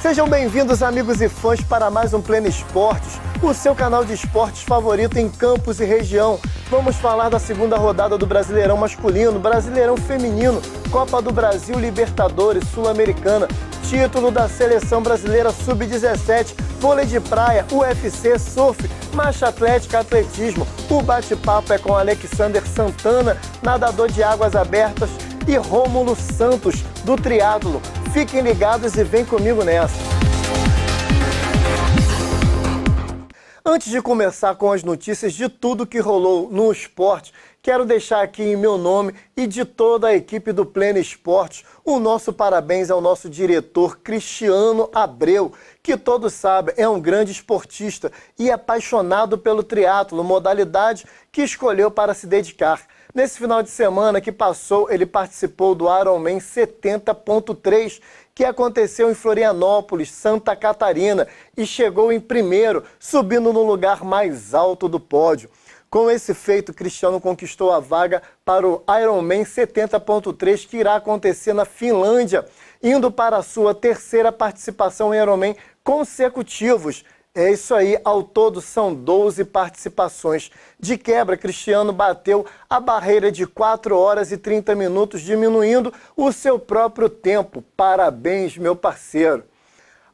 Sejam bem-vindos, amigos e fãs, para mais um Pleno Esportes, o seu canal de esportes favorito em Campos e região. Vamos falar da segunda rodada do Brasileirão masculino, Brasileirão feminino, Copa do Brasil, Libertadores, Sul-Americana, título da Seleção Brasileira Sub-17, vôlei de praia, UFC, surf, marcha atlética, atletismo. O bate-papo é com Alexander Santana, nadador de águas abertas, e Rômulo Santos, do triatlo. Fiquem ligados e vem comigo nessa. Antes de começar com as notícias de tudo que rolou no esporte, quero deixar aqui em meu nome e de toda a equipe do Pleno Esportes o nosso parabéns ao nosso diretor Cristiano Abreu, que todos sabem é um grande esportista e apaixonado pelo triatlo, modalidade que escolheu para se dedicar. Nesse final de semana que passou, ele participou do Ironman 70.3, que aconteceu em Florianópolis, Santa Catarina, e chegou em primeiro, subindo no lugar mais alto do pódio. Com esse feito, Cristiano conquistou a vaga para o Ironman 70.3, que irá acontecer na Finlândia, indo para a sua terceira participação em Ironman consecutivos. É isso aí, ao todo são 12 participações. De quebra, Cristiano bateu a barreira de 4 horas e 30 minutos, diminuindo o seu próprio tempo. Parabéns, meu parceiro.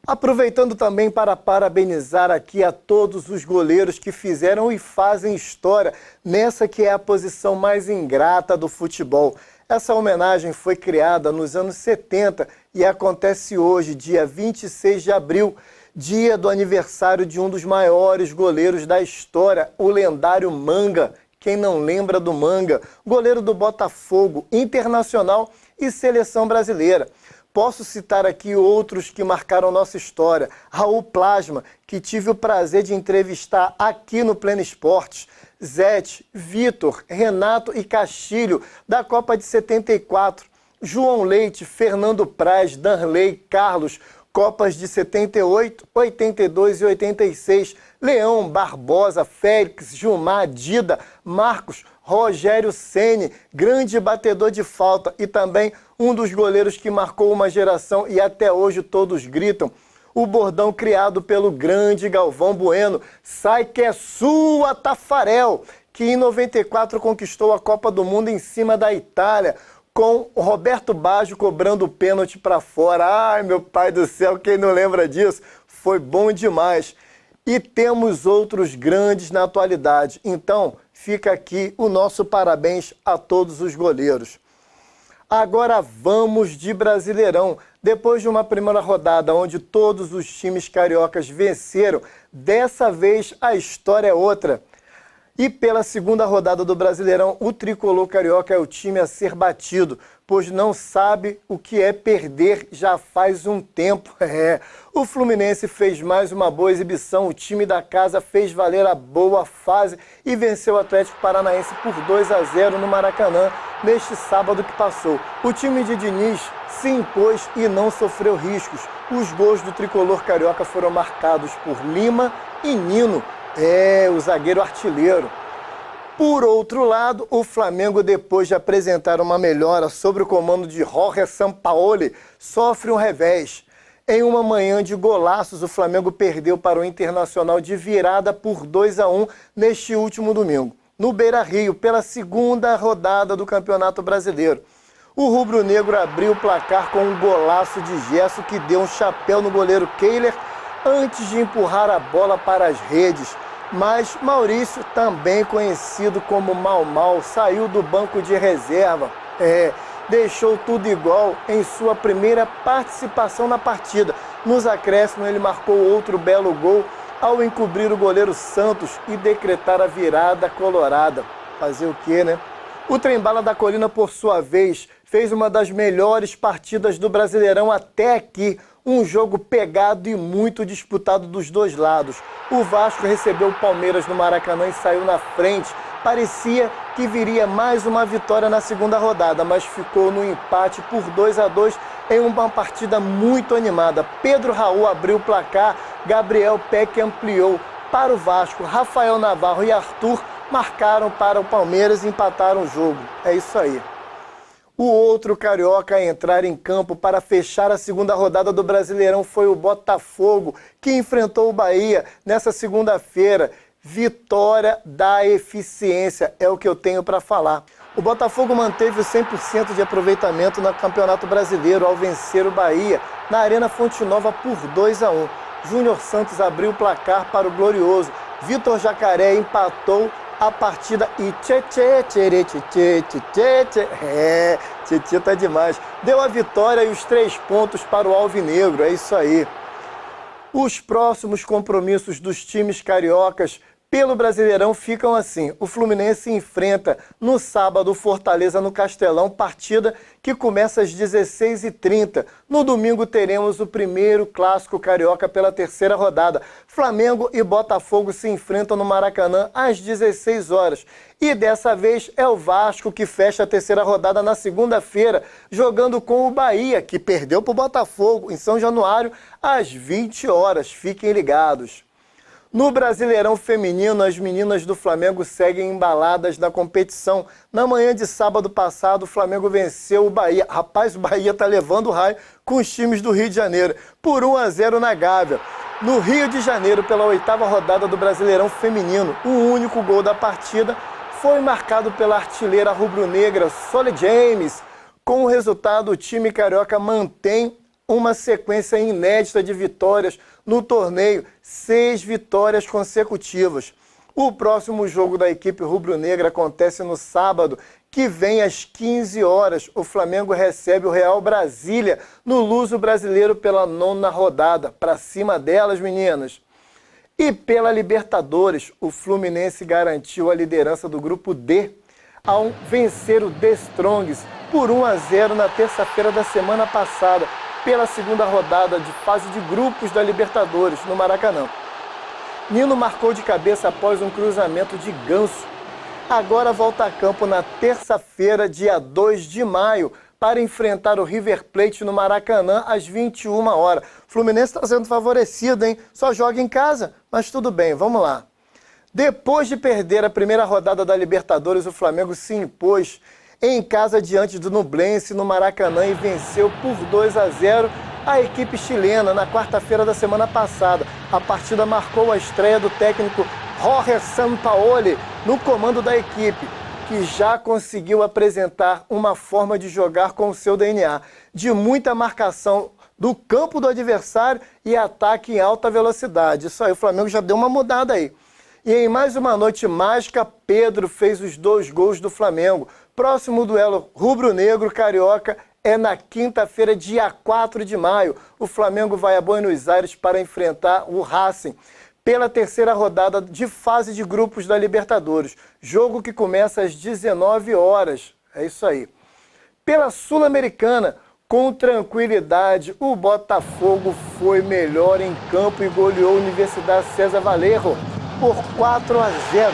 Aproveitando também para parabenizar aqui a todos os goleiros que fizeram e fazem história nessa que é a posição mais ingrata do futebol. Essa homenagem foi criada nos anos 70 e acontece hoje, dia 26 de abril, dia do aniversário de um dos maiores goleiros da história, o lendário Manga. Quem não lembra do Manga? Goleiro do Botafogo, Internacional e Seleção Brasileira. Posso citar aqui outros que marcaram nossa história. Raul Plasma, que tive o prazer de entrevistar aqui no Pleno Esportes. Zete, Vitor, Renato e Castilho, da Copa de 74. João Leite, Fernando Praz, Danley, Carlos, Copas de 78, 82 e 86, Leão, Barbosa, Félix, Gilmar, Dida, Marcos, Rogério Ceni, grande batedor de falta e também um dos goleiros que marcou uma geração e até hoje todos gritam. O bordão criado pelo grande Galvão Bueno, sai que é sua, Tafarel, que em 94 conquistou a Copa do Mundo em cima da Itália, com o Roberto Baggio cobrando o pênalti para fora. Ai, meu pai do céu, quem não lembra disso? Foi bom demais. E temos outros grandes na atualidade. Então, fica aqui o nosso parabéns a todos os goleiros. Agora vamos de Brasileirão. Depois de uma primeira rodada onde todos os times cariocas venceram, dessa vez a história é outra. E pela segunda rodada do Brasileirão, o tricolor carioca é o time a ser batido, pois não sabe o que é perder já faz um tempo. O Fluminense fez mais uma boa exibição, o time da casa fez valer a boa fase e venceu o Atlético Paranaense por 2-0 no Maracanã neste sábado que passou. O time de Diniz se impôs e não sofreu riscos. Os gols do tricolor carioca foram marcados por Lima e Nino. O zagueiro artilheiro. Por outro lado, o Flamengo, depois de apresentar uma melhora sob o comando de Jorge Sampaoli, sofre um revés. Em uma manhã de golaços, o Flamengo perdeu para o Internacional de virada por 2-1 neste último domingo, no Beira-Rio, pela segunda rodada do Campeonato Brasileiro. O rubro-negro abriu o placar com um golaço de Gerson que deu um chapéu no goleiro Kehler antes de empurrar a bola para as redes. Mas Maurício, também conhecido como Mau, saiu do banco de reserva. Deixou tudo igual em sua primeira participação na partida. Nos acréscimos, ele marcou outro belo gol ao encobrir o goleiro Santos e decretar a virada colorada. Fazer o quê, né? O Trem-Bala da Colina, por sua vez, fez uma das melhores partidas do Brasileirão até aqui. Um jogo pegado e muito disputado dos dois lados. O Vasco recebeu o Palmeiras no Maracanã e saiu na frente. Parecia que viria mais uma vitória na segunda rodada, mas ficou no empate por 2-2 em uma partida muito animada. Pedro Raul abriu o placar, Gabriel Peck ampliou para o Vasco, Rafael Navarro e Arthur marcaram para o Palmeiras e empataram o jogo. É isso aí. O outro carioca a entrar em campo para fechar a segunda rodada do Brasileirão foi o Botafogo, que enfrentou o Bahia nessa segunda-feira. Vitória da eficiência, é o que eu tenho para falar. O Botafogo manteve o 100% de aproveitamento no Campeonato Brasileiro ao vencer o Bahia na Arena Fonte Nova por 2-1. Júnior Santos abriu o placar para o Glorioso. Vitor Jacaré empatou a partida e Tchê tá demais. Deu a vitória e os 3 pontos para o Alvinegro, é isso aí. Os próximos compromissos dos times cariocas pelo Brasileirão ficam assim. O Fluminense enfrenta no sábado o Fortaleza no Castelão, partida que começa às 16h30. No domingo teremos o primeiro clássico carioca pela terceira rodada. Flamengo e Botafogo se enfrentam no Maracanã às 16 horas. E dessa vez é o Vasco que fecha a terceira rodada na segunda-feira, jogando com o Bahia, que perdeu para o Botafogo em São Januário às 20 horas. Fiquem ligados. No Brasileirão Feminino, as meninas do Flamengo seguem embaladas na competição. Na manhã de sábado passado, o Flamengo venceu o Bahia. Rapaz, o Bahia tá levando o raio com os times do Rio de Janeiro, por 1-0 na Gávea. No Rio de Janeiro, pela 8ª rodada do Brasileirão Feminino, o único gol da partida foi marcado pela artilheira rubro-negra Sole James. Com o resultado, o time carioca mantém uma sequência inédita de vitórias no torneio, 6 vitórias consecutivas. O próximo jogo da equipe rubro-negra acontece no sábado, que vem às 15 horas. O Flamengo recebe o Real Brasília no Luso Brasileiro pela 9ª rodada. Para cima delas, meninas. E pela Libertadores, o Fluminense garantiu a liderança do grupo D ao vencer o The Strongs por 1-0 na terça-feira da semana passada, pela segunda rodada de fase de grupos da Libertadores, no Maracanã. Nino marcou de cabeça após um cruzamento de Ganso. Agora volta a campo na terça-feira, dia 2 de maio, para enfrentar o River Plate no Maracanã às 21 horas. Fluminense está sendo favorecido, hein? Só joga em casa, mas tudo bem, vamos lá. Depois de perder a primeira rodada da Libertadores, o Flamengo se impôs em casa diante do Nublense no Maracanã e venceu por 2-0 a equipe chilena na quarta-feira da semana passada. A partida marcou a estreia do técnico Jorge Sampaoli no comando da equipe, que já conseguiu apresentar uma forma de jogar com o seu DNA, de muita marcação do campo do adversário e ataque em alta velocidade. Isso aí, o Flamengo já deu uma mudada aí. E em mais uma noite mágica, Pedro fez os 2 gols do Flamengo. Próximo duelo rubro-negro carioca é na quinta-feira, dia 4 de maio. O Flamengo vai a Buenos Aires para enfrentar o Racing pela terceira rodada de fase de grupos da Libertadores. Jogo que começa às 19 horas. É isso aí. Pela Sul-Americana, com tranquilidade, o Botafogo foi melhor em campo e goleou a Universidade César Vallejo por 4-0.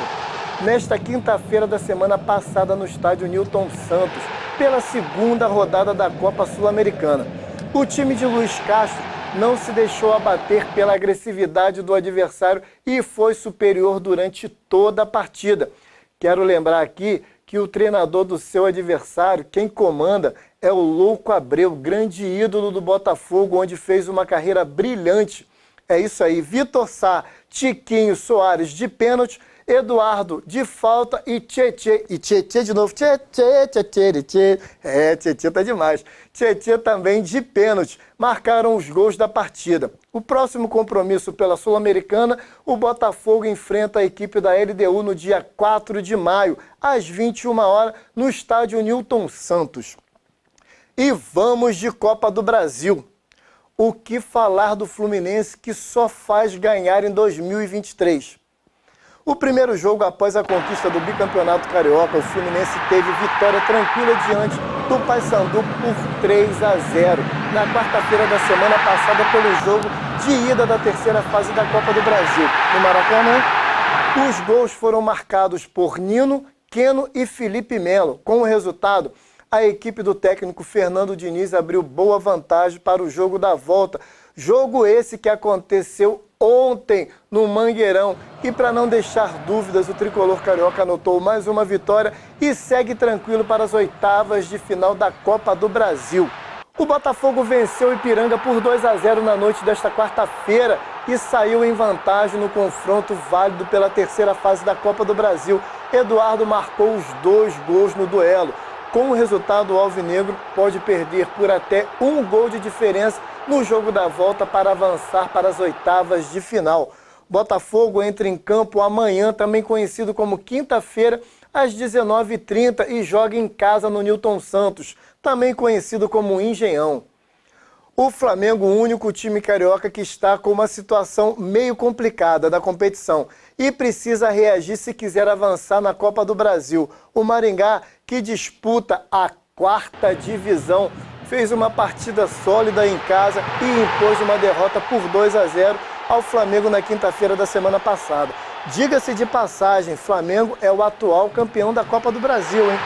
Nesta quinta-feira da semana passada no estádio Newton Santos, pela segunda rodada da Copa Sul-Americana. O time de Luiz Castro não se deixou abater pela agressividade do adversário e foi superior durante toda a partida. Quero lembrar aqui que o treinador do seu adversário, quem comanda, é o Louco Abreu, grande ídolo do Botafogo, onde fez uma carreira brilhante. É isso aí, Vitor Sá, Tiquinho Soares de pênalti, Eduardo de falta e Tietê. E Tietê de novo. Tietê. É, Tietê tá demais. Tietê também de pênalti. Marcaram os gols da partida. O próximo compromisso pela Sul-Americana, o Botafogo enfrenta a equipe da LDU no dia 4 de maio, às 21 horas, no estádio Newton Santos. E vamos de Copa do Brasil. O que falar do Fluminense que só faz ganhar em 2023? O primeiro jogo após a conquista do bicampeonato carioca, o Fluminense teve vitória tranquila diante do Paysandu por 3-0, na quarta-feira da semana passada pelo jogo de ida da terceira fase da Copa do Brasil. No Maracanã, os gols foram marcados por Nino, Keno e Felipe Melo. Com o resultado, a equipe do técnico Fernando Diniz abriu boa vantagem para o jogo da volta, Jogo esse que aconteceu ontem no Mangueirão. E para não deixar dúvidas, o tricolor carioca anotou mais uma vitória e segue tranquilo para as oitavas de final da Copa do Brasil. O Botafogo venceu o Ipiranga por 2-0 na noite desta quarta-feira e saiu em vantagem no confronto válido pela terceira fase da Copa do Brasil. Eduardo marcou os 2 gols no duelo. Com o resultado, o alvinegro pode perder por até 1 gol de diferença no jogo da volta para avançar para as oitavas de final. Botafogo entra em campo amanhã, também conhecido como quinta-feira, às 19h30 e joga em casa no Newton Santos, também conhecido como Engenhão. O Flamengo, o único time carioca que está com uma situação meio complicada da competição e precisa reagir se quiser avançar na Copa do Brasil. O Maringá, que disputa a 4ª divisão, fez uma partida sólida em casa e impôs uma derrota por 2-0 ao Flamengo na quinta-feira da semana passada. Diga-se de passagem, Flamengo é o atual campeão da Copa do Brasil, hein?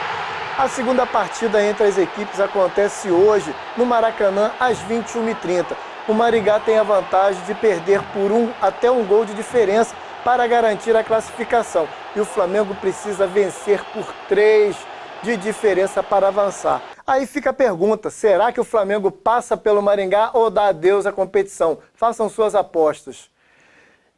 A segunda partida entre as equipes acontece hoje no Maracanã às 21h30. O Maringá tem a vantagem de perder por até 1 gol de diferença para garantir a classificação. E o Flamengo precisa vencer por 3 de diferença para avançar. Aí fica a pergunta, será que o Flamengo passa pelo Maringá ou dá adeus à competição? Façam suas apostas.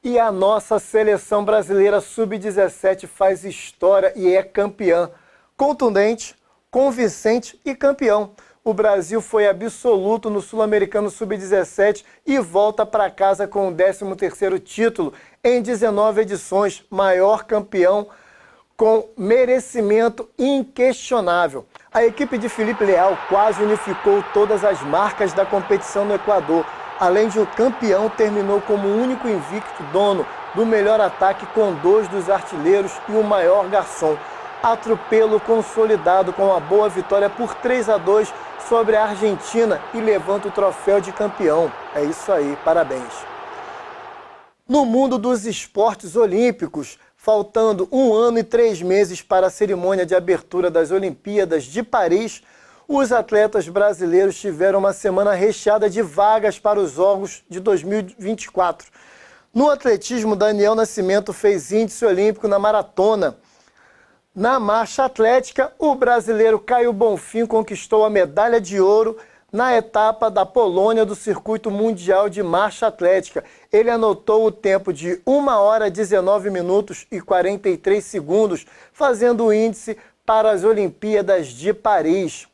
E a nossa seleção brasileira sub-17 faz história e é campeã. Contundente, convincente e campeão. O Brasil foi absoluto no Sul-Americano Sub-17 e volta para casa com o 13º título em 19 edições, maior campeão com merecimento inquestionável. A equipe de Felipe Leal quase unificou todas as marcas da competição no Equador. Além de um campeão, terminou como o único invicto dono do melhor ataque com 2 dos artilheiros e o maior garçom. Atropelo consolidado com a boa vitória por 3-2 sobre a Argentina e levanta o troféu de campeão. É isso aí, parabéns. No mundo dos esportes olímpicos, faltando 1 ano e 3 meses para a cerimônia de abertura das Olimpíadas de Paris, os atletas brasileiros tiveram uma semana recheada de vagas para os Jogos de 2024. No atletismo, Daniel Nascimento fez índice olímpico na maratona. Na marcha atlética, o brasileiro Caio Bonfim conquistou a medalha de ouro na etapa da Polônia do Circuito Mundial de Marcha Atlética. Ele anotou o tempo de 1 hora 19 minutos e 43 segundos, fazendo o índice para as Olimpíadas de Paris.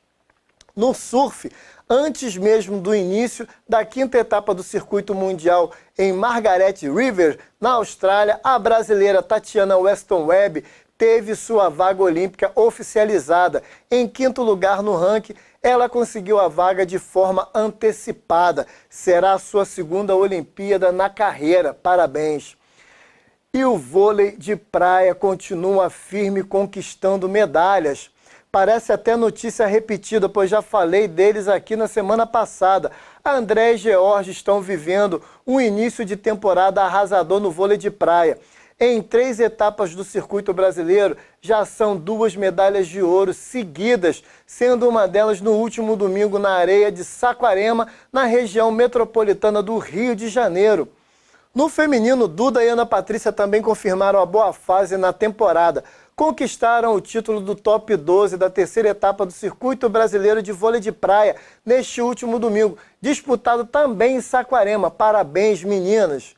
No surf, antes mesmo do início da 5ª etapa do Circuito Mundial em Margaret River, na Austrália, a brasileira Tatiana Weston Webb teve sua vaga olímpica oficializada. Em 5º lugar no ranking, ela conseguiu a vaga de forma antecipada. Será a sua 2ª Olimpíada na carreira. Parabéns. E o vôlei de praia continua firme, conquistando medalhas. Parece até notícia repetida, pois já falei deles aqui na semana passada. André e George estão vivendo um início de temporada arrasador no vôlei de praia. Em 3 etapas do circuito brasileiro, já são 2 medalhas de ouro seguidas, sendo uma delas no último domingo na areia de Saquarema, na região metropolitana do Rio de Janeiro. No feminino, Duda e Ana Patrícia também confirmaram a boa fase na temporada. Conquistaram o título do top 12 da 3ª etapa do Circuito Brasileiro de Vôlei de Praia neste último domingo, disputado também em Saquarema. Parabéns, meninas!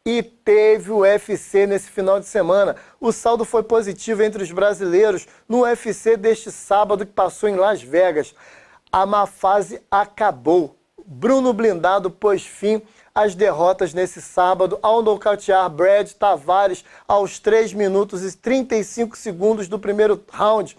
E teve o UFC nesse final de semana. O saldo foi positivo entre os brasileiros no UFC deste sábado que passou em Las Vegas. A má fase acabou. Bruno Blindado pôs fim às derrotas nesse sábado ao nocautear Brad Tavares aos 3 minutos e 35 segundos do primeiro round,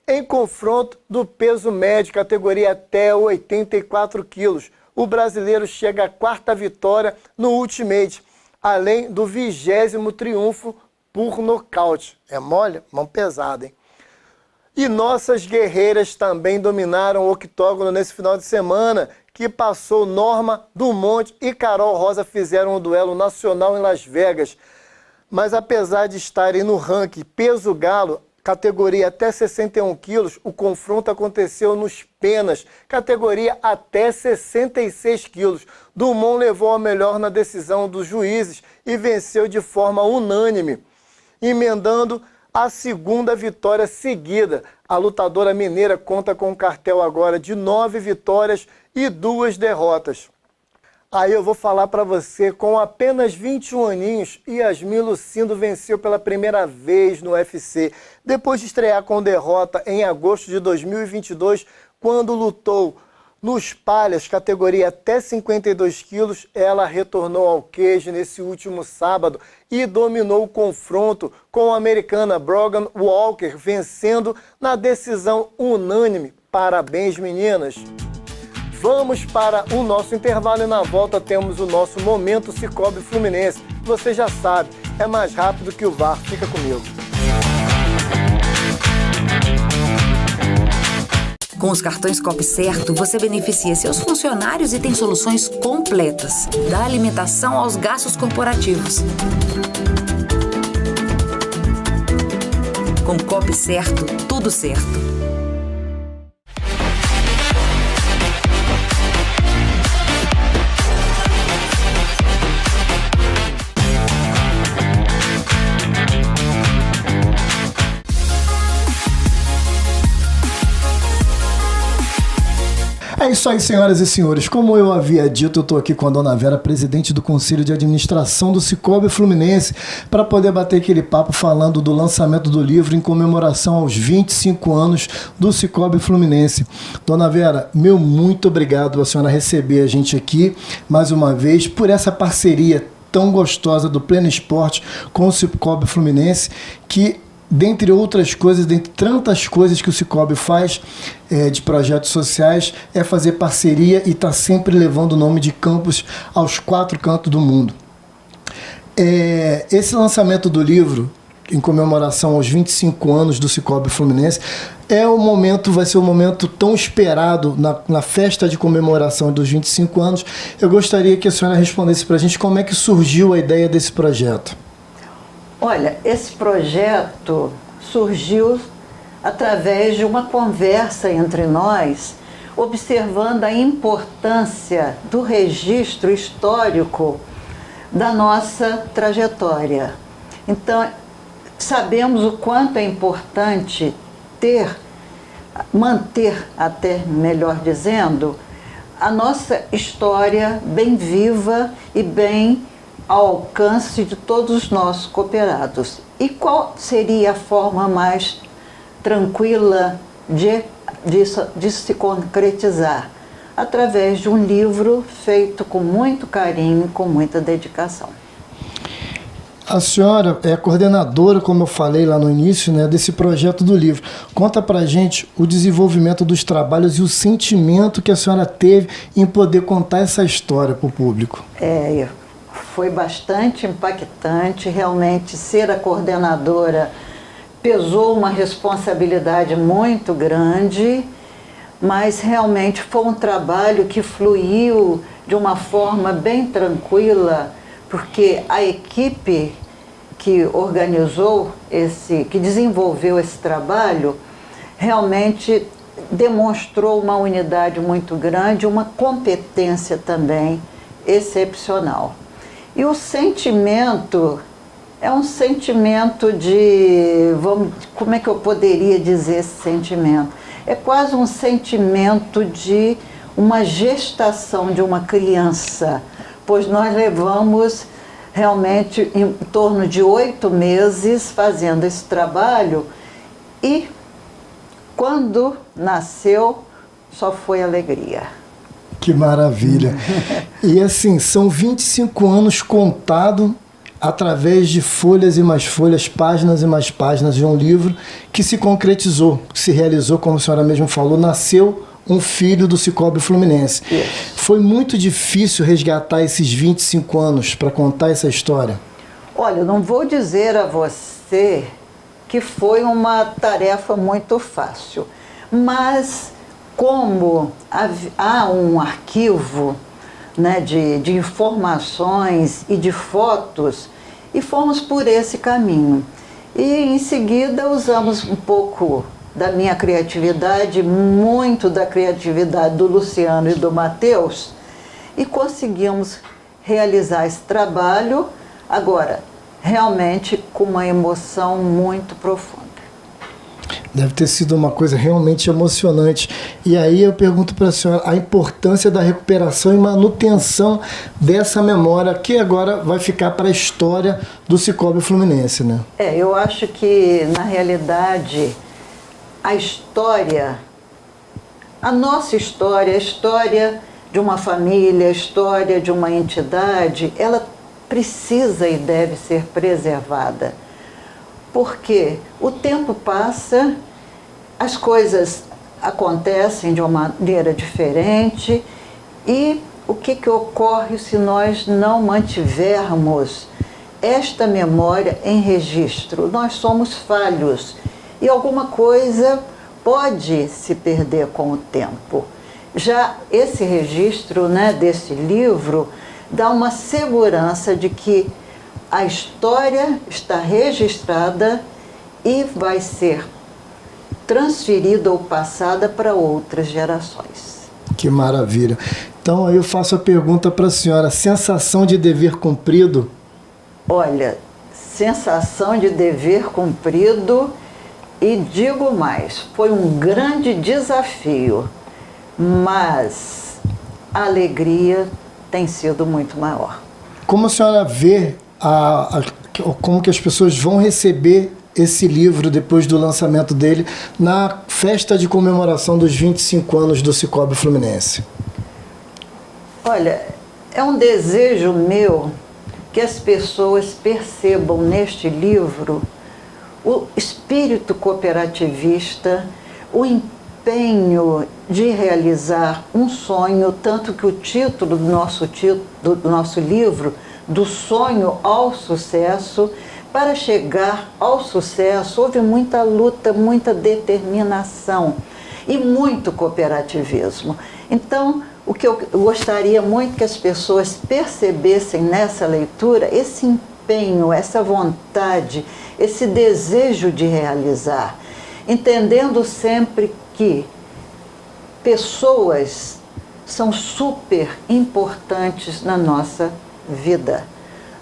em confronto do peso médio, categoria até 84 quilos. O brasileiro chega à 4ª vitória no Ultimate, além do 20º triunfo por nocaute. É mole? Mão pesada, hein? E nossas guerreiras também dominaram o octógono nesse final de semana, que passou. Norma do Monte e Carol Rosa fizeram um duelo nacional em Las Vegas. Mas apesar de estarem no ranking peso galo, categoria até 61 quilos, o confronto aconteceu nos penas, categoria até 66 quilos. Dumont levou a melhor na decisão dos juízes e venceu de forma unânime, emendando a segunda vitória seguida. A lutadora mineira conta com um cartel agora de 9 vitórias e 2 derrotas. Aí eu vou falar para você, com apenas 21 aninhos, Yasmin Lucindo venceu pela primeira vez no UFC, depois de estrear com derrota em agosto de 2022, quando lutou nos palhas, categoria até 52 quilos, ela retornou ao cage nesse último sábado e dominou o confronto com a americana Brogan Walker, vencendo na decisão unânime. Parabéns, meninas! Vamos para o nosso intervalo e na volta temos o nosso Momento Cicobi Fluminense. Você já sabe, é mais rápido que o VAR. Fica comigo. Com os cartões Cope Certo, você beneficia seus funcionários e tem soluções completas, da alimentação aos gastos corporativos. Com Cope Certo, tudo certo. É isso aí, senhoras e senhores. Como eu havia dito, eu estou aqui com a dona Vera, presidente do Conselho de Administração do Cicobi Fluminense, para poder bater aquele papo falando do lançamento do livro em comemoração aos 25 anos do Cicobi Fluminense. Dona Vera, meu muito obrigado a senhora receber a gente aqui mais uma vez por essa parceria tão gostosa do Pleno Esporte com o Cicobi Fluminense, que dentre outras coisas, dentre tantas coisas que o Cicobi faz de projetos sociais, é fazer parceria e estar sempre levando o nome de campus aos 4 cantos do mundo. Esse lançamento do livro, em comemoração aos 25 anos do Cicobi Fluminense, vai ser um momento tão esperado na festa de comemoração dos 25 anos. Eu gostaria que a senhora respondesse para a gente como é que surgiu a ideia desse projeto. Olha, esse projeto surgiu através de uma conversa entre nós, observando a importância do registro histórico da nossa trajetória. Então, sabemos o quanto é importante manter, até melhor dizendo, a nossa história bem viva e bem ao alcance de todos os nossos cooperados. E qual seria a forma mais tranquila de se concretizar? Através de um livro feito com muito carinho, com muita dedicação. A senhora é coordenadora, como eu falei lá no início, desse projeto do livro. Conta pra gente o desenvolvimento dos trabalhos e o sentimento que a senhora teve em poder contar essa história para o público. Foi bastante impactante, realmente ser a coordenadora pesou uma responsabilidade muito grande, mas realmente foi um trabalho que fluiu de uma forma bem tranquila, porque a equipe que organizou que desenvolveu esse trabalho, realmente demonstrou uma unidade muito grande, uma competência também excepcional. E o sentimento é um sentimento como é que eu poderia dizer esse sentimento? É quase um sentimento de uma gestação de uma criança, pois nós levamos realmente em torno de 8 meses fazendo esse trabalho e quando nasceu só foi alegria. Que maravilha! E assim, são 25 anos contados através de folhas e mais folhas, páginas e mais páginas de um livro que se concretizou, que se realizou, como a senhora mesmo falou, nasceu um filho do Cicobi Fluminense. Isso. Foi muito difícil resgatar esses 25 anos para contar essa história? Olha, eu não vou dizer a você que foi uma tarefa muito fácil, mas como há um arquivo de informações e de fotos, e fomos por esse caminho. E em seguida usamos um pouco da minha criatividade, muito da criatividade do Luciano e do Matheus, e conseguimos realizar esse trabalho, agora, realmente com uma emoção muito profunda. Deve ter sido uma coisa realmente emocionante. E aí eu pergunto para a senhora a importância da recuperação e manutenção dessa memória que agora vai ficar para a história do Cicobi Fluminense, né? Eu acho que, na realidade, a história, a nossa história, a história de uma família, a história de uma entidade, ela precisa e deve ser preservada. Porque o tempo passa, as coisas acontecem de uma maneira diferente e o que ocorre se nós não mantivermos esta memória em registro? Nós somos falhos e alguma coisa pode se perder com o tempo. Já esse registro, né, desse livro dá uma segurança de que a história está registrada e vai ser transferida ou passada para outras gerações. Que maravilha. Então aí eu faço a pergunta para a senhora, sensação de dever cumprido? Olha, sensação de dever cumprido e digo mais, foi um grande desafio, mas a alegria tem sido muito maior. Como a senhora vê como que as pessoas vão receber esse livro depois do lançamento dele na festa de comemoração dos 25 anos do Cicobi Fluminense? Olha, é um desejo meu que as pessoas percebam neste livro o espírito cooperativista, o empenho de realizar um sonho, tanto que o título do nosso livro, do sonho ao sucesso, para chegar ao sucesso, houve muita luta, muita determinação e muito cooperativismo. Então, o que eu gostaria muito que as pessoas percebessem nessa leitura, esse empenho, essa vontade, esse desejo de realizar, entendendo sempre que pessoas são super importantes na nossa vida.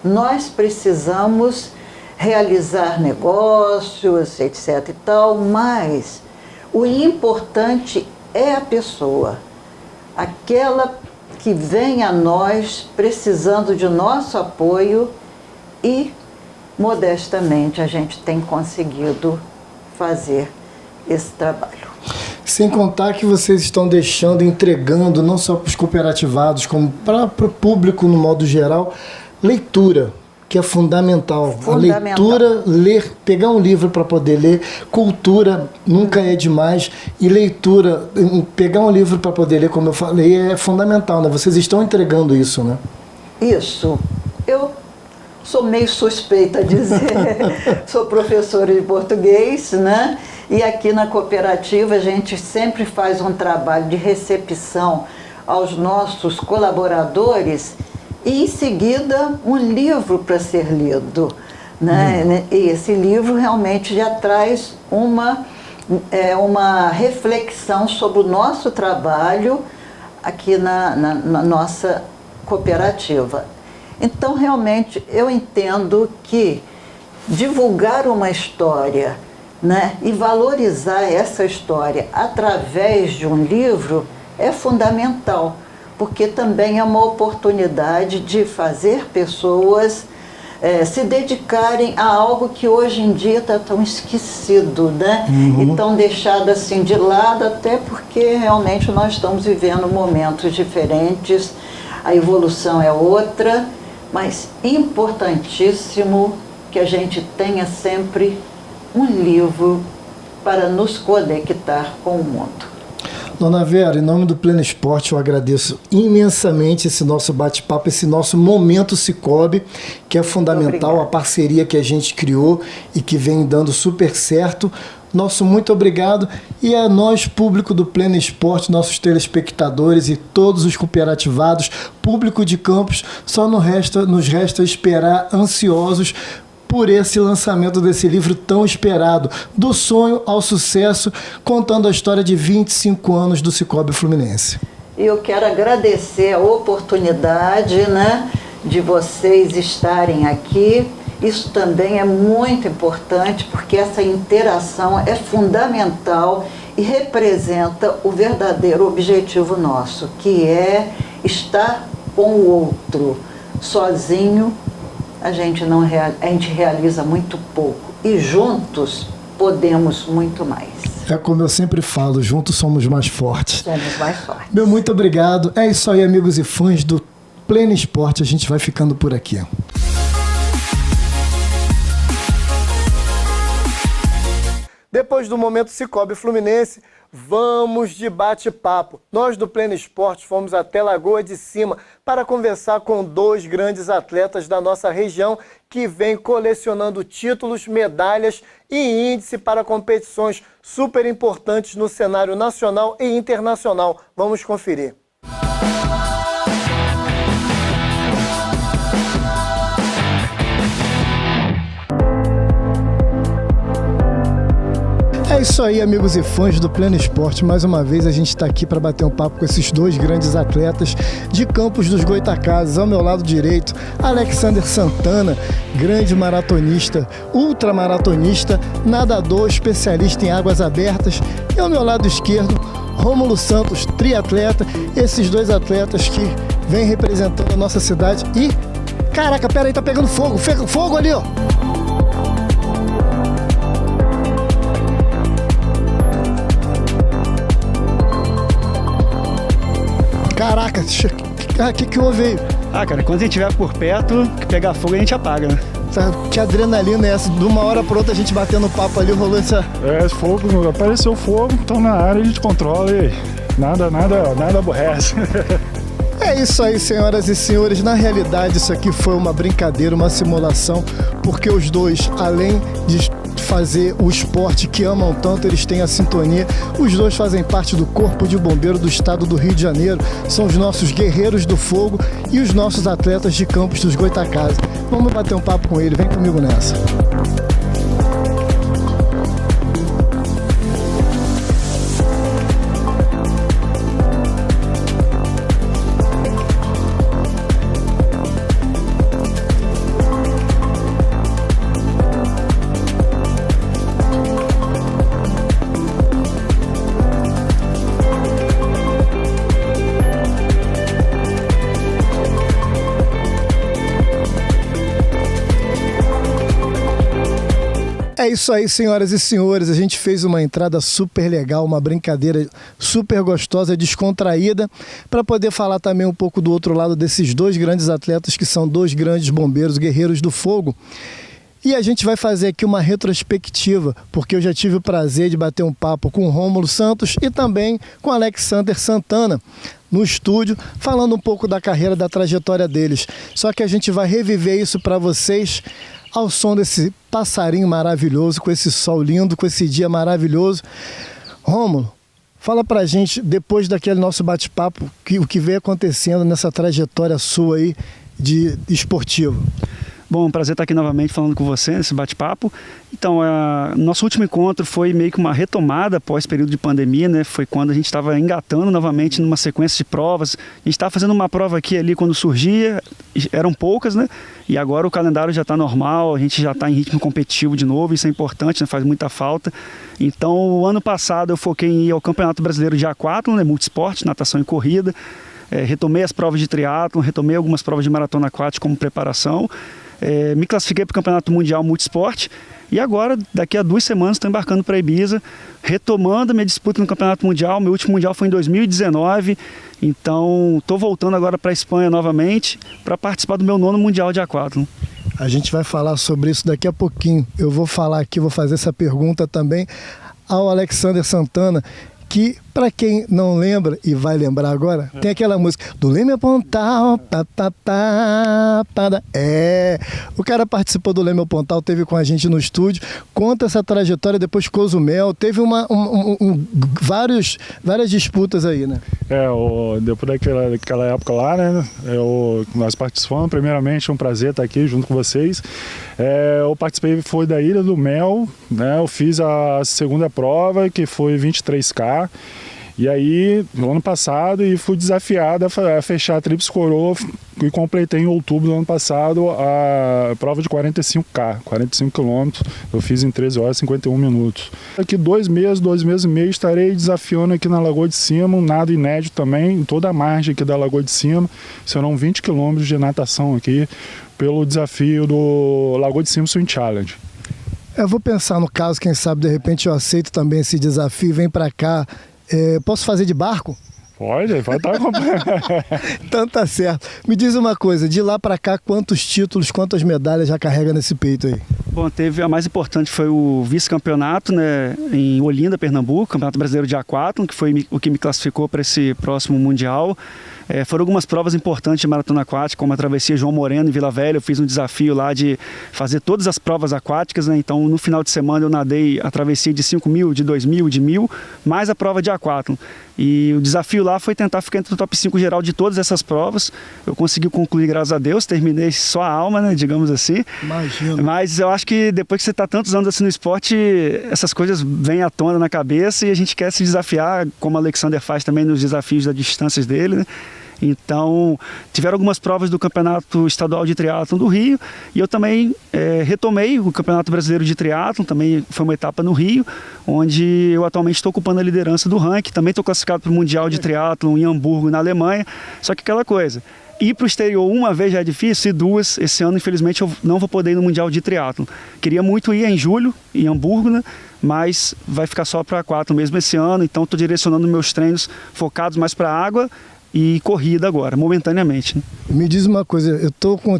Nós precisamos realizar negócios, etc. e tal, mas o importante é a pessoa, aquela que vem a nós precisando de nosso apoio e, modestamente, a gente tem conseguido fazer esse trabalho. Sem contar que vocês estão deixando, entregando, não só para os cooperativados, como para o público no modo geral, leitura, que é fundamental. A leitura, ler, pegar um livro para poder ler, cultura nunca é demais, e leitura, pegar um livro para poder ler, como eu falei, é fundamental, né? Vocês estão entregando isso, né? Isso. Eu sou meio suspeita a dizer, sou professora de português, né? E aqui na cooperativa a gente sempre faz um trabalho de recepção aos nossos colaboradores e em seguida um livro para ser lido, né? E esse livro realmente já traz uma reflexão sobre o nosso trabalho aqui na nossa cooperativa. Então, realmente, eu entendo que divulgar uma história, né, e valorizar essa história através de um livro é fundamental, porque também é uma oportunidade de fazer pessoas se dedicarem a algo que hoje em dia está tão esquecido, né? E tão deixado assim de lado, até porque realmente nós estamos vivendo momentos diferentes, a evolução é outra, mas importantíssimo que a gente tenha sempre um livro para nos conectar com o mundo. Dona Vera, em nome do Pleno Esporte, eu agradeço imensamente esse nosso bate-papo, esse nosso momento Cicobi, que é fundamental, a parceria que a gente criou e que vem dando super certo. Nosso muito obrigado, e a nós, público do Pleno Esporte, nossos telespectadores e todos os cooperativados, público de Campos, só nos resta esperar ansiosos por esse lançamento desse livro tão esperado, do sonho ao sucesso, contando a história de 25 anos do Cicobi Fluminense. E eu quero agradecer a oportunidade, né, de vocês estarem aqui. Isso também é muito importante, porque essa interação é fundamental e representa o verdadeiro objetivo nosso, que é estar com o outro. Sozinho, a gente realiza muito pouco, e juntos podemos muito mais. É como eu sempre falo, juntos somos mais fortes. Somos mais fortes. Meu muito obrigado. É isso aí, amigos e fãs do Pleno Esporte. A gente vai ficando por aqui. Depois do momento Cicobi Fluminense, vamos de bate-papo. Nós do Pleno Esporte fomos até Lagoa de Cima para conversar com dois grandes atletas da nossa região que vêm colecionando títulos, medalhas e índice para competições super importantes no cenário nacional e internacional. Vamos conferir. É isso aí, amigos e fãs do Pleno Esporte. Mais uma vez a gente está aqui para bater um papo com esses dois grandes atletas de Campos dos Goytacazes. Ao meu lado direito, Alexander Santana, grande maratonista, ultramaratonista, nadador, especialista em águas abertas. E ao meu lado esquerdo, Rômulo Santos, triatleta. Esses dois atletas que vêm representando a nossa cidade. E, caraca, pera aí, tá pegando fogo, fogo ali, ó. Caraca, o que houve aí? Cara, quando a gente estiver por perto, que pegar fogo a gente apaga, né? Que adrenalina é essa? De uma hora para outra a gente batendo papo ali, rolou essa... Fogo, apareceu fogo, então na área a gente controla e nada aborrece. É isso aí, senhoras e senhores. Na realidade, isso aqui foi uma brincadeira, uma simulação, porque os dois, além de fazer o esporte que amam tanto, eles têm a sintonia. Os dois fazem parte do Corpo de Bombeiro do Estado do Rio de Janeiro. São os nossos guerreiros do fogo e os nossos atletas de Campos dos Goytacazes. Vamos bater um papo com ele, vem comigo nessa. É isso aí, senhoras e senhores, a gente fez uma entrada super legal, uma brincadeira super gostosa, descontraída, para poder falar também um pouco do outro lado desses dois grandes atletas que são dois grandes bombeiros, guerreiros do fogo. E a gente vai fazer aqui uma retrospectiva, porque eu já tive o prazer de bater um papo com o Rômulo Santos e também com o Alexander Santana no estúdio, falando um pouco da carreira, da trajetória deles. Só que a gente vai reviver isso para vocês ao som desse passarinho maravilhoso, com esse sol lindo, com esse dia maravilhoso. Rômulo, fala pra gente, depois daquele nosso bate-papo, o que vem acontecendo nessa trajetória sua aí de esportivo. Bom, prazer estar aqui novamente falando com você nesse bate-papo. Então, nosso último encontro foi meio que uma retomada após período de pandemia, né? Foi quando a gente estava engatando novamente numa sequência de provas. A gente estava fazendo uma prova aqui e ali quando surgia, eram poucas, né? E agora o calendário já está normal, a gente já está em ritmo competitivo de novo, isso é importante, né? Faz muita falta. Então, o ano passado eu foquei em ir ao Campeonato Brasileiro de Aquatlon, né? Multisport, natação e corrida. Retomei as provas de triatlon, retomei algumas provas de maratona aquática como preparação. Me classifiquei para o Campeonato Mundial Multisport e agora, daqui a 2 semanas, estou embarcando para Ibiza, retomando a minha disputa no Campeonato Mundial. Meu último Mundial foi em 2019, então estou voltando agora para a Espanha novamente para participar do meu 9º Mundial de Aquatlon. A gente vai falar sobre isso daqui a pouquinho. Eu vou falar aqui, vou fazer essa pergunta também ao Alexander Santana, que, para quem não lembra e vai lembrar agora, tem aquela música do Leme Pontal, o cara participou do Leme Pontal, teve com a gente no estúdio, conta essa trajetória, depois Cozumel, teve várias disputas aí, né? Depois daquela época lá, né, nós participamos, primeiramente é um prazer estar aqui junto com vocês. Eu participei, foi da Ilha do Mel, né, eu fiz a segunda prova, que foi 23K, e aí, no ano passado, fui desafiado a fechar a Tríplice Coroa e completei em outubro do ano passado a prova de 45K, 45 quilômetros, eu fiz em 13 horas e 51 minutos. Daqui 2 meses e meio, estarei desafiando aqui na Lagoa de Cima, um nado inédito também, em toda a margem aqui da Lagoa de Cima, serão 20 quilômetros de natação aqui, pelo desafio do Lagoa de Cima Swim Challenge. Eu vou pensar no caso, quem sabe de repente eu aceito também esse desafio, vem para cá. Posso fazer de barco? Pode estar acompanhando. Então tá certo. Me diz uma coisa, de lá para cá, quantos títulos, quantas medalhas já carrega nesse peito aí? Bom, a mais importante foi o vice-campeonato, né, em Olinda, Pernambuco, Campeonato Brasileiro de Aquatlon, que foi o que me classificou para esse próximo Mundial. Foram algumas provas importantes de maratona aquática, como a travessia João Moreno em Vila Velha. Eu fiz um desafio lá de fazer todas as provas aquáticas, né? Então no final de semana eu nadei a travessia de 5.000, de 2.000, de 1.000, mais a prova de aquatlon. E o desafio lá foi tentar ficar entre o top 5 geral de todas essas provas. Eu consegui concluir, graças a Deus, terminei só a alma, né, digamos assim. Imagino. Mas eu acho que depois que você está tantos anos assim no esporte, essas coisas vêm à tona na cabeça e a gente quer se desafiar, como o Alexander faz também nos desafios das distâncias dele, né? Então, tiveram algumas provas do Campeonato Estadual de Triatlon do Rio e eu também retomei o Campeonato Brasileiro de Triatlon, também foi uma etapa no Rio, onde eu atualmente estou ocupando a liderança do ranking, também estou classificado para o Mundial de Triatlon em Hamburgo, na Alemanha, só que aquela coisa, ir para o exterior uma vez já é difícil, e duas, esse ano infelizmente eu não vou poder ir no Mundial de Triatlon. Queria muito ir em julho, em Hamburgo, né? Mas vai ficar só para aquatlon mesmo esse ano, então estou direcionando meus treinos focados mais para água e corrida agora, momentaneamente, né? Me diz uma coisa,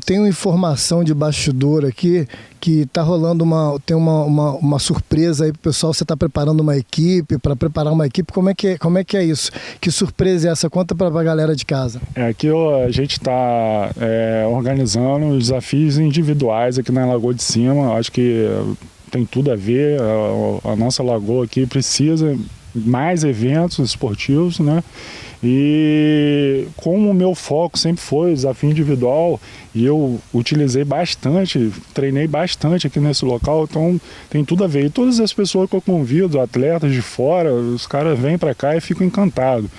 tenho informação de bastidor aqui que está rolando uma surpresa aí pro pessoal. Você está preparando uma equipe, para preparar uma equipe, como é que é isso? Que surpresa é essa? Conta para a galera de casa. Aqui a gente está organizando os desafios individuais aqui na Lagoa de Cima. Acho que tem tudo a ver, a nossa lagoa aqui precisa mais eventos esportivos, né? E como o meu foco sempre foi desafio individual, e eu utilizei bastante, treinei bastante aqui nesse local, então tem tudo a ver. E todas as pessoas que eu convido, atletas de fora, os caras vêm para cá e ficam encantados.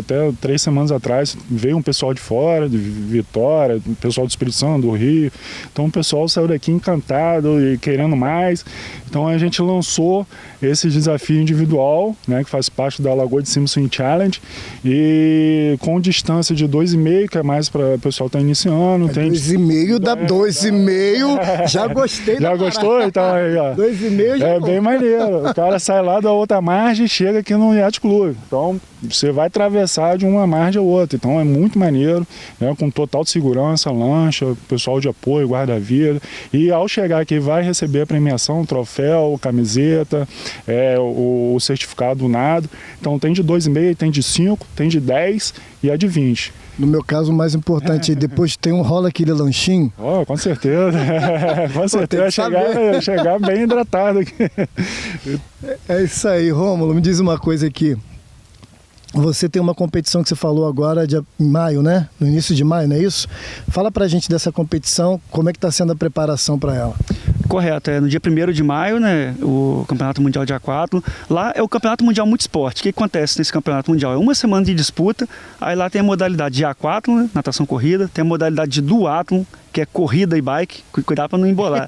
Até 3 semanas atrás veio um pessoal de fora, de Vitória, pessoal do Espírito Santo, do Rio. Então o pessoal saiu daqui encantado e querendo mais. Então a gente lançou esse desafio individual, né, que faz parte da Lagoa de Cima Swim Challenge, e com distância de 2,5, que é mais para o pessoal estar iniciando. 2,5 dá 2,5, já gostei. Já gostou? Então aí, ó. 2,5 já bem maneiro. O cara sai lá da outra margem e chega aqui no Yacht Club. Então você vai atravessar de uma margem a outra, então é muito maneiro, né, com total de segurança, lancha, pessoal de apoio, guarda-vida, e ao chegar aqui vai receber a premiação, troféu, camiseta, o certificado do nado. Então tem de 2,5, tem de 5, tem de 10 e a de 20. No meu caso, o mais importante, depois rola aquele lanchinho. Oh, com certeza. Com certeza, chegar bem hidratado aqui. É isso aí, Rômulo, me diz uma coisa aqui. Você tem uma competição que você falou agora em maio, né? No início de maio, não é isso? Fala pra gente dessa competição, como é que está sendo a preparação para ela? Correto, no dia 1º de maio, né, o Campeonato Mundial de Aquatlon. Lá é o Campeonato Mundial Multisport. O que acontece nesse Campeonato Mundial? É uma semana de disputa, aí lá tem a modalidade de aquatlon, né, natação corrida, tem a modalidade de duatlon, que é corrida e bike, cuidado para não embolar.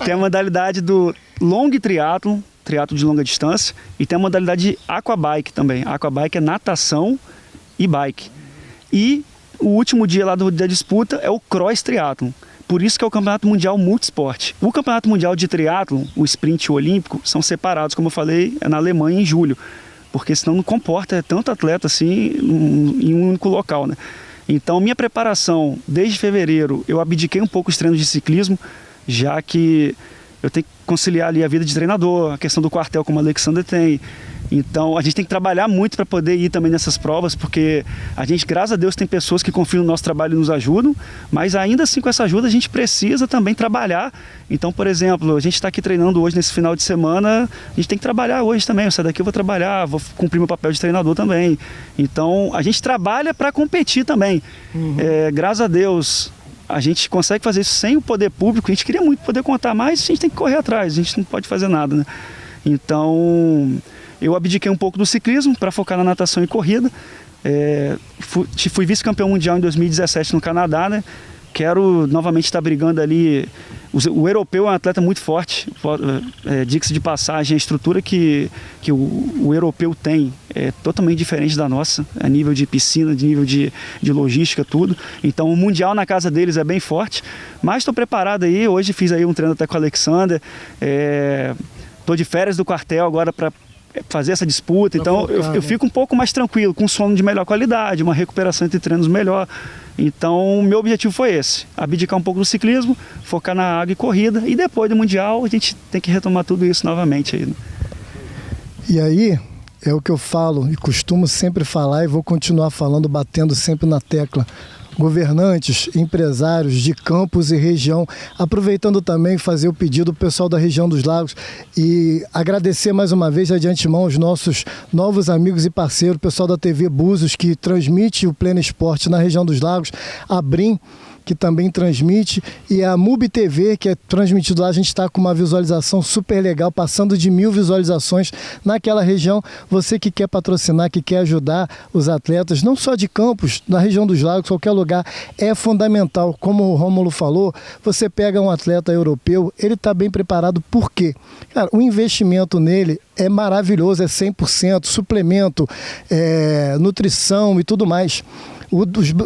Tem a modalidade do long triatlon, triatlo de longa distância, e tem a modalidade de aquabike também. Aquabike é natação e bike. E o último dia lá da disputa é o cross triatlon. Por isso que é o Campeonato Mundial Multisport. O Campeonato Mundial de Triatlon, o sprint e o olímpico, são separados, como eu falei, é na Alemanha em julho, porque senão não comporta tanto atleta assim em um único local, né? Então minha preparação, desde fevereiro, eu abdiquei um pouco os treinos de ciclismo, já que eu tenho que conciliar ali a vida de treinador, a questão do quartel como o Alexander tem, Então a gente tem que trabalhar muito para poder ir também nessas provas, porque a gente, graças a Deus, tem pessoas que confiam no nosso trabalho e nos ajudam, mas ainda assim com essa ajuda a gente precisa também trabalhar. Então, por exemplo, a gente está aqui treinando hoje nesse final de semana, a gente tem que trabalhar hoje também. Eu saio daqui, eu vou trabalhar, vou cumprir meu papel de treinador também. Então a gente trabalha para competir também. Graças a Deus a gente consegue fazer isso sem o poder público. A gente queria muito poder contar, mas a gente tem que correr atrás, a gente não pode fazer nada, né? Então eu abdiquei um pouco do ciclismo para focar na natação e corrida. Fui vice-campeão mundial em 2017 no Canadá, né? Quero novamente estar brigando ali. O europeu é um atleta muito forte, diga-se de passagem, a estrutura que o europeu tem é totalmente diferente da nossa, a nível de piscina, de nível de logística, tudo. Então o mundial na casa deles é bem forte, mas estou preparado aí. Hoje fiz aí um treino até com o Alexander, estou de férias do quartel agora para fazer essa disputa, então eu fico um pouco mais tranquilo, com sono de melhor qualidade, uma recuperação entre treinos melhor. Então, o meu objetivo foi esse, abdicar um pouco do ciclismo, focar na água e corrida, e depois do Mundial a gente tem que retomar tudo isso novamente aí, né? E aí, é o que eu falo e costumo sempre falar e vou continuar falando, batendo sempre na tecla. Governantes, empresários de Campos e região, aproveitando também fazer o pedido do pessoal da região dos Lagos e agradecer mais uma vez de antemão os nossos novos amigos e parceiros, o pessoal da TV Búzios, que transmite o Pleno Esporte na região dos Lagos, a Brim, que também transmite, e a MUBI TV, que é transmitido lá. A gente está com uma visualização super legal, passando de 1000 visualizações naquela região. Você que quer patrocinar, que quer ajudar os atletas, não só de Campos, na região dos Lagos, qualquer lugar, é fundamental. Como o Rômulo falou, você pega um atleta europeu, ele está bem preparado. Por quê? Cara, o investimento nele é maravilhoso, é 100%, suplemento, nutrição e tudo mais.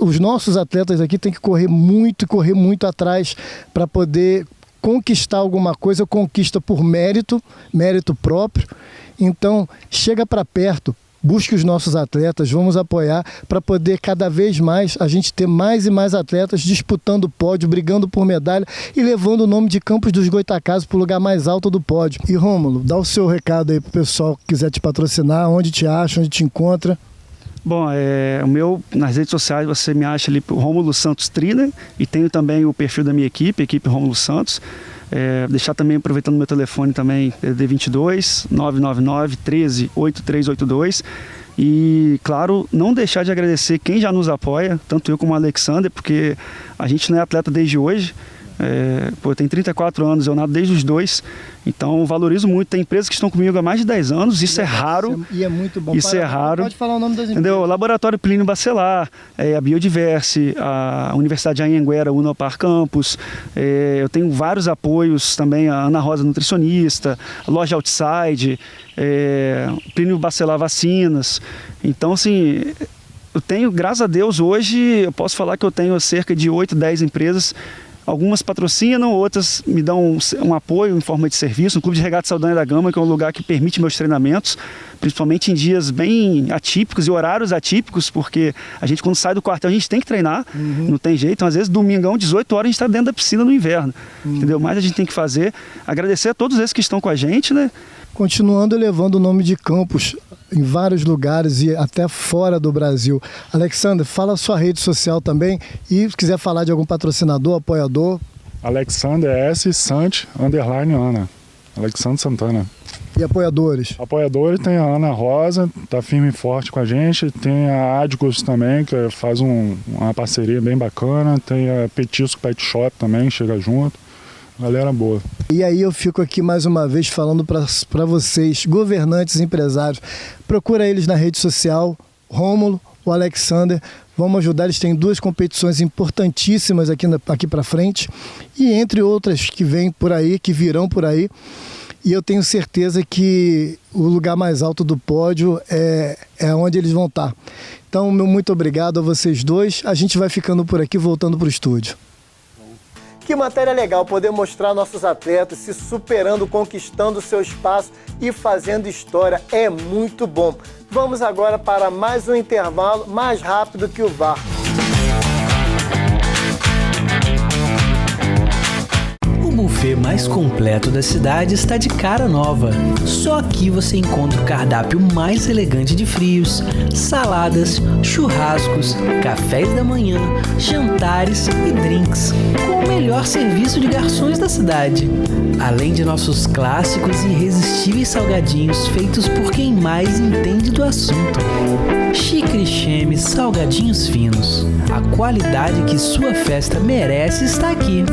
Os nossos atletas aqui têm que correr muito atrás para poder conquistar alguma coisa, conquista por mérito próprio. Então, chega para perto, busque os nossos atletas, vamos apoiar para poder cada vez mais a gente ter mais e mais atletas disputando o pódio, brigando por medalha e levando o nome de Campos dos Goytacazes para o lugar mais alto do pódio. E Rômulo, dá o seu recado aí para o pessoal que quiser te patrocinar, onde te acha, onde te encontra. Bom, o meu, nas redes sociais você me acha ali por Rômulo Santos Trina, e tenho também o perfil da minha equipe Rômulo Santos. Deixar também, aproveitando meu telefone também, DD22 999 13 8382. E, claro, não deixar de agradecer quem já nos apoia, tanto eu como o Alexander, porque a gente não é atleta desde hoje. Eu tenho 34 anos, eu nado desde os 2, então valorizo muito. Tem empresas que estão comigo há mais de 10 anos, isso é raro. E é muito bom. Isso é raro. Pode falar o nome das empresas. Entendeu? Laboratório Plínio Bacelar, a Biodiverse, a Universidade de Anhanguera, Unopar Campus. Eu tenho vários apoios também, a Ana Rosa Nutricionista, a Loja Outside, Plínio Bacelar Vacinas. Então, assim, eu tenho, graças a Deus, hoje eu posso falar que eu tenho cerca de 8, 10 empresas. Algumas patrocinam, outras me dão um apoio em forma de serviço. O Clube de Regata Saldanha da Gama, que é um lugar que permite meus treinamentos, principalmente em dias bem atípicos e horários atípicos, porque a gente, quando sai do quartel, a gente tem que treinar, não tem jeito. Então, às vezes, domingão, 18 horas, a gente está dentro da piscina no inverno, entendeu? Mas a gente tem que fazer. Agradecer a todos esses que estão com a gente, né? Continuando elevando o nome de Campos em vários lugares e até fora do Brasil. Alexander, fala a sua rede social também e se quiser falar de algum patrocinador, apoiador. Alexander S. Sant _Ana. Alexandre Santana. E apoiadores? Apoiadores tem a Ana Rosa, tá firme e forte com a gente. Tem a Adicos também, que faz uma parceria bem bacana. Tem a Petisco Pet Shop também, chega junto. Galera boa. E aí eu fico aqui mais uma vez falando para vocês, governantes e empresários, procura eles na rede social, Rômulo, o Alexander, vamos ajudar. Eles têm 2 competições importantíssimas aqui para frente, e entre outras que vêm por aí, que virão por aí, e eu tenho certeza que o lugar mais alto do pódio é onde eles vão estar. Então, meu muito obrigado a vocês dois, a gente vai ficando por aqui, voltando para o estúdio. Que matéria legal poder mostrar nossos atletas se superando, conquistando seu espaço e fazendo história. É muito bom. Vamos agora para mais um intervalo mais rápido que o VAR. O buffet mais completo da cidade está de cara nova. Só aqui você encontra o cardápio mais elegante de frios, saladas, churrascos, cafés da manhã, jantares e drinks, com o melhor serviço de garçons da cidade. Além de nossos clássicos e irresistíveis salgadinhos feitos por quem mais entende do assunto. Chique Cheme Salgadinhos Finos. A qualidade que sua festa merece está aqui.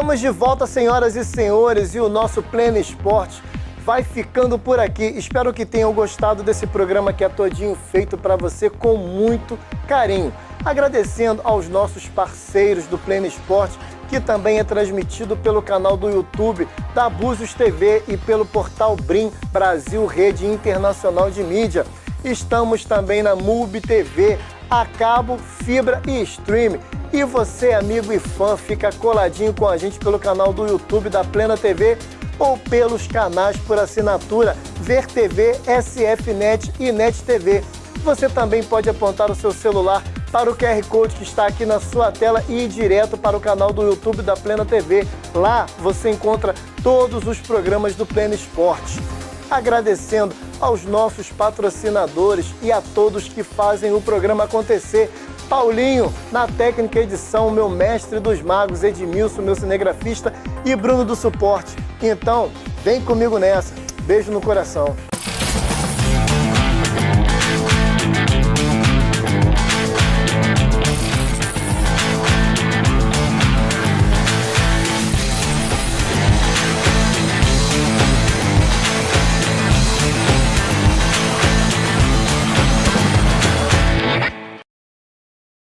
Estamos de volta, senhoras e senhores, e o nosso Pleno Esporte vai ficando por aqui. Espero que tenham gostado desse programa que é todinho feito para você com muito carinho. Agradecendo aos nossos parceiros do Pleno Esporte, que também é transmitido pelo canal do YouTube da Búzios TV e pelo portal Brim Brasil Rede Internacional de Mídia. Estamos também na MUBI TV, a cabo, fibra e stream. E você, amigo e fã, fica coladinho com a gente pelo canal do YouTube da Plena TV ou pelos canais por assinatura Ver TV, SFNet e NET TV. Você também pode apontar o seu celular para o QR Code que está aqui na sua tela e ir direto para o canal do YouTube da Plena TV. Lá você encontra todos os programas do Pleno Esporte. Agradecendo aos nossos patrocinadores e a todos que fazem o programa acontecer. Paulinho, na técnica e edição, meu mestre dos magos, Edmilson, meu cinegrafista, e Bruno do suporte. Então, vem comigo nessa. Beijo no coração.